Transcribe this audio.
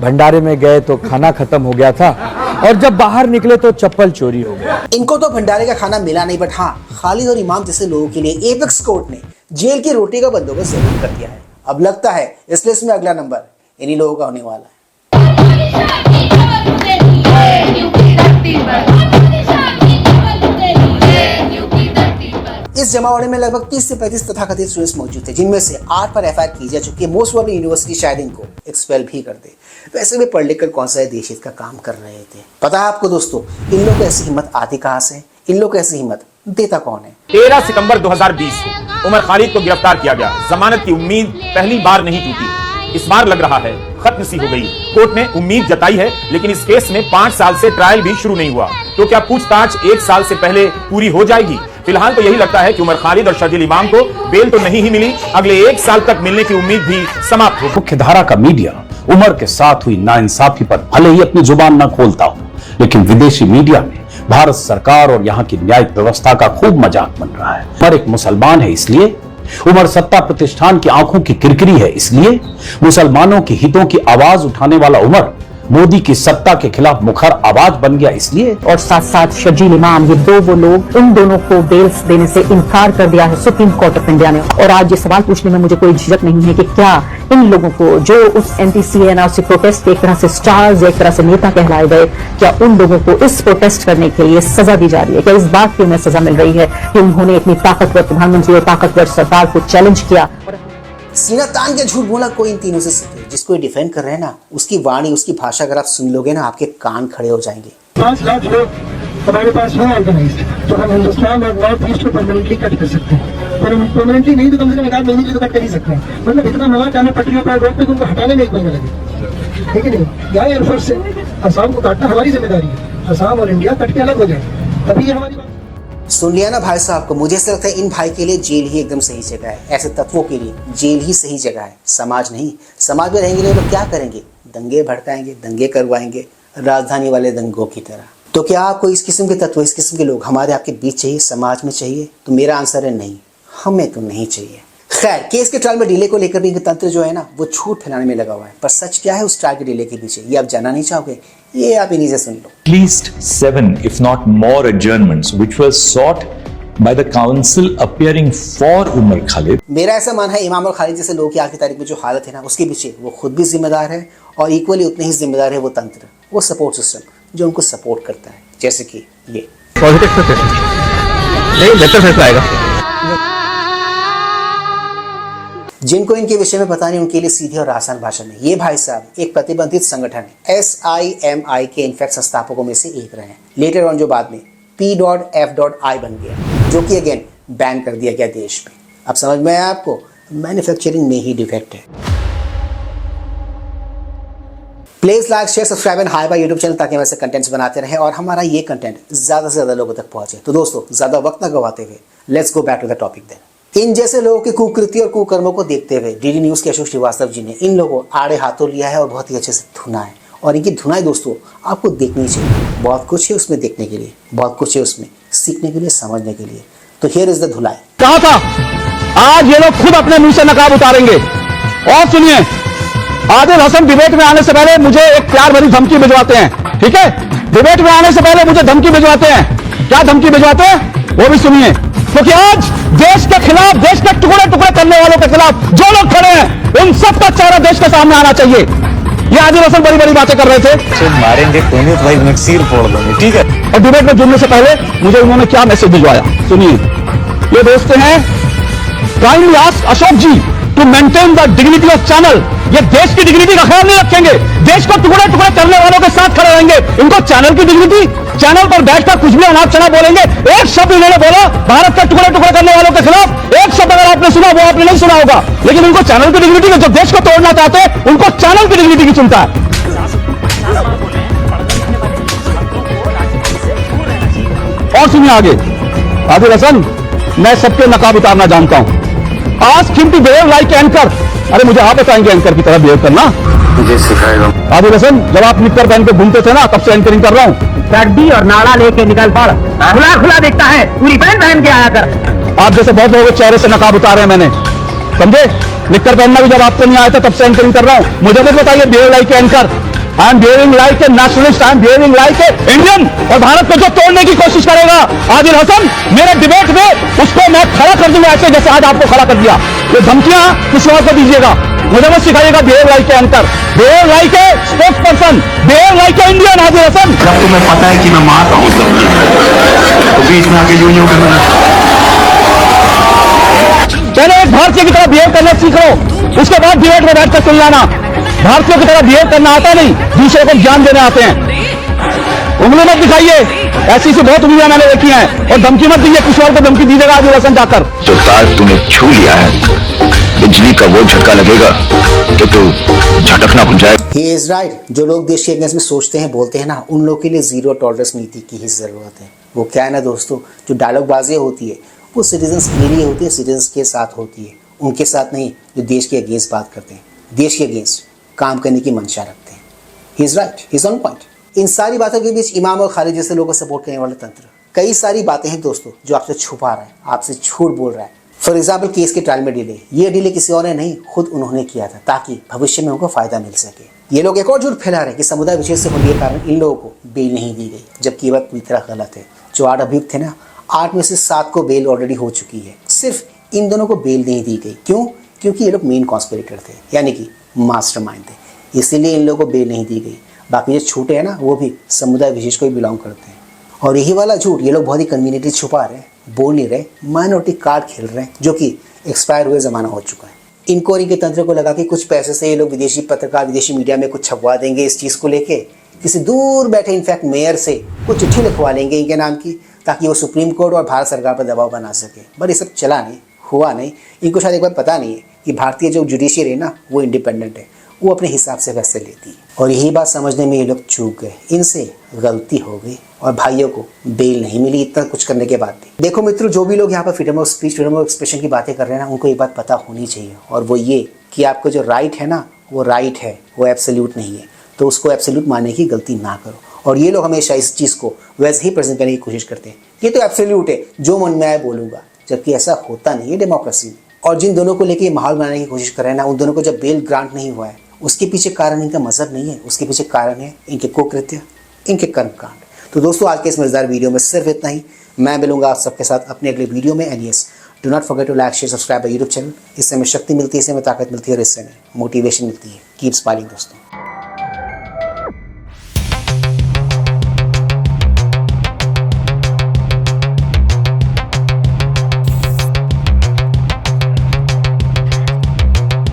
भंडारे में गए तो खाना खत्म हो गया था और जब बाहर निकले तो चप्पल चोरी हो गया। इनको तो भंडारे का खाना मिला नहीं, बट हाँ, खालिद और इमाम जैसे लोगों के लिए एपेक्स कोर्ट ने जेल की रोटी का बंदोबस्त जरूर कर दिया है। अब लगता है इस लिस्ट में अगला नंबर इन्हीं लोगों का होने वाला है। इस जमावड़े में लगभग 30 से 35 तथाकथित स्टूडेंट्स मौजूद थे, जिनमें से 8 पर एफआईआर की जा चुकी है। मोस्ट प्रोबेबली यूनिवर्सिटी शायद इनको एक्सपेल भी कर दे। वैसे भी पढ़ लिख कर कौन सा देश हित का काम कर रहे थे। पता है आपको दोस्तों, इन लोगों को ऐसी हिम्मत आती कहां से? इन लोगों को ऐसी हिम्मत देता कौन है? 13 सितंबर 2020 को उमर खालिद को गिरफ्तार किया गया। जमानत की उम्मीद पहली बार नहीं टूटी, इस बार लग रहा है खत्म सी हो गई। कोर्ट ने उम्मीद जताई है, लेकिन इस केस में 5 साल से ट्रायल भी शुरू नहीं हुआ, तो क्या पूछताछ 1 साल से पहले पूरी हो जाएगी? फिलहाल तो यही लगता है कि उमर खालिद और शर्जील इमाम को बेल तो नहीं ही मिली, अगले 1 साल तक मिलने की उम्मीद भी समाप्त हो। मुख्य धारा का मीडिया उमर के साथ हुई नाइंसाफी पर भले ही अपनी जुबान न खोलता हो, लेकिन विदेशी मीडिया में भारत सरकार और यहाँ की न्यायिक व्यवस्था का खूब मजाक बन रहा है। उमर एक मुसलमान है इसलिए, उमर सत्ता प्रतिष्ठान की आंखों की किरकिरी है इसलिए, मुसलमानों के हितों की आवाज उठाने वाला उमर मोदी की सत्ता के खिलाफ मुखर आवाज बन गया इसलिए। और साथ साथ शर्जील इमाम, ये वो लोग, इन दोनों को बेल्स देने से इनकार कर दिया है सुप्रीम कोर्ट ऑफ इंडिया ने। और आज ये सवाल पूछने में मुझे कोई झिझक नहीं है कि क्या इन लोगों को जो उस NTCA से प्रोटेस्ट के एक तरह से स्टार्स, एक तरह से नेता कहलाए गए, क्या उन लोगों को इस प्रोटेस्ट करने के लिए सजा दी जा रही है? क्या इस बात की उन्हें सजा मिल रही है कि उन्होंने इतनी ताकतवर प्रधानमंत्री और ताकतवर सरकार को चैलेंज किया? सीना तान के झूठ बोला कोई इन तीनों से सीखे। जिसको ये डिफेंड कर रहे हैं ना, उसकी वाणी, उसकी भाषा अगर आप सुन लोगे ना, आपके कान खड़े हो जाएंगे। 5 लाख लोग हमारे पास हैं ऑर्गेनाइज्ड, तो हम हिंदुस्तान और नॉर्थ ईस्ट को परमानेंटली कट कर सकते हैं। परमानेंटली नहीं तो कम से कम 1 महीने के लिए तो कट कर ही सकते हैं। मतलब इतना मवा चाहे पटरियों पर रोड पे उनको हटाने में 1 महीना लगे, ठीक है नहीं? या एयरफोर्स से असम को काटना हमारी जिम्मेदारी है। असम और इंडिया कट के अलग हो जाए, तभी ये हमारी बात। सुन लिया ना भाई साहब को? मुझे ऐसा लगता है इन भाई के लिए जेल ही एकदम सही जगह है। ऐसे तत्वों के लिए जेल ही सही जगह है, समाज नहीं। समाज में रहेंगे तो क्या करेंगे? दंगे भड़काएंगे, दंगे करवाएंगे, राजधानी वाले दंगों की तरह। तो क्या आपको इस किस्म के तत्व, इस किस्म के लोग हमारे आपके बीच चाहिए, समाज में चाहिए? तो मेरा आंसर है नहीं, हमें तो नहीं चाहिए। खैर, केस के ट्रायल में डिले को लेकर भी इनका तंत्र जो है ना, वो झूठ फैलाने में लगा हुआ है। पर सच क्या है उस ट्रायल के डिले के पीछे, ये आप जानना नहीं चाहोगे? ये आप इन्हीं से सुन लो। At least 7, if not more, adjournments which were sought by the council appearing for Umar Khalid. मेरा ऐसा मानना है, इमाम और खालिद जैसे लोगों की आज की तारीख में जो हालत है ना, उसके पीछे वो खुद भी जिम्मेदार है और इक्वली उतने ही जिम्मेदार है वो तंत्र, वो सपोर्ट सिस्टम जो उनको सपोर्ट करता है। जैसे कि ये पॉजिटिव नहीं, बेहतर फैसला आएगा। जिनको इनके विषय में पता नहीं, उनके लिए सीधी और आसान भाषा में, ये भाई साहब एक प्रतिबंधित संगठन है, SIMI के इनफैक्ट संस्थापकों में से एक रहे हैं। लेटर ऑन जो बाद में P.F.I बन गया, जो कि अगेन बैन कर दिया गया देश में। अब समझ में आया आपको? मैन्युफैक्चरिंग में ही डिफेक्ट है। Please like, share, subscribe and hi bye YouTube channel, ताकि हम ऐसे कंटेंट्स बनाते रहें और हमारा ये कंटेंट ज्यादा से ज्यादा लोगों तक पहुंचे। तो दोस्तों, ज्यादा वक्त न गवाते हुए let's go back to the topic then. इन जैसे लोगों की कुकृति और कुकर्मों को देखते हुए डीडी न्यूज के अशोक श्रीवास्तव जी ने इन लोगों को आड़े हाथों लिया है और बहुत ही अच्छे से धुना है। और इनकी धुनाई दोस्तों आपको देखनी चाहिए। बहुत कुछ है उसमें देखने के लिए, बहुत कुछ है उसमें सीखने के लिए, समझने के लिए। तो हियर इज द धुलाई। कहा था आज ये लोग खुद अपने मुंह से नकाब उतारेंगे। और सुनिए, आदिल हसन डिबेट में आने से पहले मुझे एक प्यार भरी धमकी भिजवाते हैं, ठीक है? डिबेट में आने से पहले मुझे धमकी भिजवाते हैं। क्या धमकी भिजवाते हैं वो भी सुनिए, क्योंकि आज देश के खिलाफ, देश के टुकड़े टुकड़े करने वालों के खिलाफ जो लोग खड़े हैं, उन सबका चेहरा देश के सामने आना चाहिए। ये आदिल हसन बड़ी बड़ी बातें कर रहे थे। मारेंगे तो भाई नक्सीर फोड़ देंगे, ठीक है? और डिबेट में जुड़ने से पहले मुझे उन्होंने क्या मैसेज भिजवाया सुनिए। ये दोस्त हैं, kindly ask Ashok ji to maintain the dignity of channel. ये देश की डिग्निटी का ख्याल नहीं रखेंगे, देश को टुकड़े टुकड़े करने वालों के साथ खड़े रहेंगे। इनको चैनल की डिग्निटी, चैनल पर बैठकर कुछ भी अनाप शनाप बोलेंगे। एक शब्द इन्होंने बोला भारत के टुकड़े टुकड़े करने वालों के खिलाफ, एक शब्द अगर आपने सुना वो आपने नहीं सुना होगा। लेकिन उनको चैनल की डिग्निटी की, जो देश को तोड़ना चाहते हैं उनको चैनल की डिग्निटी की चिंता है। और सुनिए आगे, आदिल हसन, मैं सबके नकाब उतारना जानता हूं। Ask him to behave like anchor. अरे मुझे आप बताएंगे एंकर की तरह बिहेव करना? मुझे सिखाएगा। आदिल हसन, जब आप निक्कर पहन के घूमते थे ना, तब से एंकरिंग कर रहा हूं। चड्डी और नाड़ा लेके निकल पड़, खुला खुला दिखता है, पूरी पैंट पहन के आया कर। आप जैसे बहुत लोगों के चेहरे से नकाब उतारे हैं मैंने, समझे? निक्कर पहनना भी जब आपको नहीं आया था, तब से एंकरिंग कर रहा हूं। मुझे मत बताइए behave like anchor. I am behaving like a nationalist, I am behaving like a Indian. और भारत को जो तोड़ने की कोशिश करेगा आदिल हसन, मेरे डिबेट में उसको मैं खड़ा कर दूंगा ऐसे जैसे आज आपको खड़ा कर दिया। ये धमकियां किसी और को दीजिएगा, मुझे मत सिखाइएगा behave like a anchor, behave like a spokes person, behave like a Indian. Adil Hasan, जब तुम्हें पता है कि मैं मारता हूँ तो बीच में आके यूं करना। पहले एक भारतीय की तरह बिहेव करना सीख लो, उसके बाद डिबेट में बैठ कर सुन लाना। भारतीयों की तरह बिहेव करना आता नहीं, दूसरे को ज्ञान देने आते हैं। उंगली मत दिखाइए, ऐसी से बहुत उंगलियां मैंने देखी हैं, और धमकी मत दीजिए, किसी और को धमकी दीजिएगा आदिल हसन जाकर। जो तार तूने छू लिया है, बिजली का वो झटका लगेगा कि तू झटकना भूल जाए। ही इज राइट। जो लोग देश के अगेंस्ट में सोचते हैं, बोलते हैं ना, उन लोगों के लिए जीरो टॉलरेंस नीति की ही जरूरत है। वो क्या है ना दोस्तों, जो डायलॉग बाजियां होती है वो सिटीजन्स के लिए होती है, सिटीजन्स के साथ होती है, उनके साथ नहीं जो देश के अगेंस्ट बात करते हैं, देश के अगेंस्ट काम करने की मंशा रखते हैं। He is right, he is on point. इन सारी बातों के बीच इमाम और खालिद जैसे लोगों को सपोर्ट करने वाला तंत्र, कई सारी बातें हैं दोस्तों जो आपसे छुपा रहा है, आपसे झूठ बोल रहा है। फॉर एग्जाम्पल, केस के ट्रायल में डिले, ये डिले किसी और ने नहीं, खुद उन्होंने किया था ताकि भविष्य में उनको फायदा मिल सके। ये लोग एक और झूठ फैला रहे हैं कि समुदाय विशेष से होने के कारण इन लोगों को बेल नहीं दी गई, जबकि ये बात पूरी तरह गलत है। जो 8 अभियुक्त थे ना, 8 में से 7 को बेल ऑलरेडी हो चुकी है, सिर्फ इन दोनों को बेल नहीं दी गई। क्यों? क्योंकि ये लोग मेन कॉन्स्पिरेटर थे, यानी कि मास्टरमाइंड थे, इसीलिए इन लोगों को बेल नहीं दी गई। बाकी जो छूटे हैं ना, वो भी समुदाय विशेष को ही बिलोंग करते हैं। और यही वाला झूठ ये लोग बहुत ही कन्वीनियंटली छुपा रहे हैं, बोल नहीं रहे, माइनॉरिटी कार्ड खेल रहे हैं, जो कि एक्सपायर हुए ज़माना हो चुका है। इनको और इनके तंत्र को लगा कि कुछ पैसे से ये लोग विदेशी पत्रकार, विदेशी मीडिया में कुछ छपवा देंगे इस चीज़ को लेके, किसी दूर बैठे इनफैक्ट मेयर से कुछ चिट्ठी लिखवा लेंगे इनके नाम की, ताकि वो सुप्रीम कोर्ट और भारत सरकार पर दबाव बना सके। बट ये सब चला नहीं, हुआ नहीं। इनको शायद एक बात पता नहीं है कि भारतीय जो जुडिशियरी है ना, वो इंडिपेंडेंट है, वो अपने हिसाब से फैसले लेती है। और यही बात समझने में ये लोग चूक गए, इनसे गलती हो गई और भाइयों को बेल नहीं मिली इतना कुछ करने के बाद भी। देखो मित्रों, जो भी लोग यहाँ पर freedom of speech, freedom of expression की बातें कर रहे हैं ना, उनको एक बात पता होनी चाहिए, और वो ये कि आपका जो राइट है ना, वो राइट है, वो एब्सोल्यूट नहीं है। तो उसको एब्सोल्यूट मानने की गलती ना करो। और ये लोग हमेशा इस चीज़ को वैसे ही प्रेजेंट करने की कोशिश करते हैं, ये तो एब्सोल्यूट है, जो मन में आए बोलूँगा, जबकि ऐसा होता नहीं है डेमोक्रेसी में। और जिन दोनों को लेके माहौल बनाने की कोशिश कर रहे हैं ना, उन दोनों को जब बेल ग्रांट नहीं हुआ है, उसके पीछे कारण इनका मजहब नहीं है, उसके पीछे कारण है इनके कुकृत्य, इनके कर्मकांड। तो दोस्तों, आज के इस मजेदार वीडियो में सिर्फ इतना ही। मैं मिलूंगा आप सबके साथ अपने अगले वीडियो में। And yes, do not forget to like, share, subscribe YouTube channel. इससे हमें शक्ति मिलती है, इससे हमें ताकत मिलती है और इससे हमें मोटिवेशन मिलती है। कीप स्माइलिंग दोस्तों।